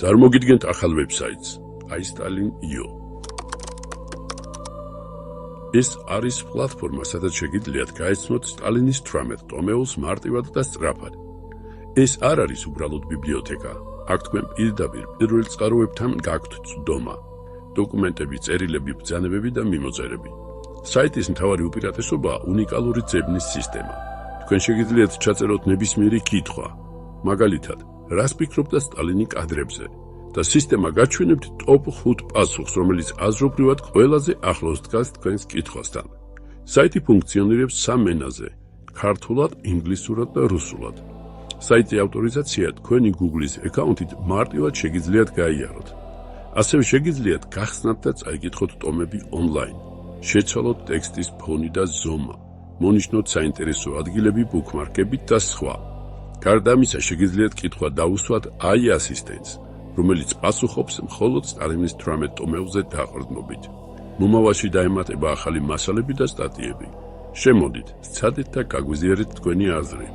წარმოგიდგენთ ახალ ვებსაიტს iStalin.io. ეს არის პლატფორმა, სადაც შეგიძლიათ გაეცნოთ სტალინის 18 ტომეულს მარტივად და სწრაფად. ეს არ არის უბრალოდ ბიბლიოთეკა. აქ თქვენ პირდაპირ პირველ წყაროებთან გაქვთ წვდომა, დოკუმენტები, წერილები, ბრძანებები და მიმოწერები. საიტის მთავარი უპირატესობაა უნიკალური ძებნის სისტემა. თქვენ შეგიძლიათ ჩაწეროთ ნებისმიერი კითხვა, მაგალითად, რას ფიქრობდა სტალინი კადრებზე და სისტემა გაჩვენებთ ტოპ 5 პასუხს, რომელიც აზრობრივად ყველაზე ახლოს დგას თქვენს კითხვასთან. საიტი ფუნქციონირებს სამ ენაზე: ქართულად, ინგლისურად და რუსულად. საიტის ავტორიზაცია თქვენი Google-ის აკაუნტით მარტივად შეგიძლიათ გაიაროთ. ასევე შეგიძლიათ გახსნათ და წაიკითხოთ ტომები ონლაინ, შეცვალოთ ტექსტის ფონი და ზომა, მონიშნოთ საინტერესო ადგილები ბუქმარკებით და სხვა. გარდა ამისა, შეგიძლიათ კითხვა დაუსვათ AI ასისტენტს, რომელიც პასუხობს მხოლოდ სტალინის 18 ტომეულზე დაყრდნობით. მომავალში დაემატება ახალი მასალები და სტატიები. შემოდით, სცადეთ და გაგვიზიარეთ თქვენი აზრი.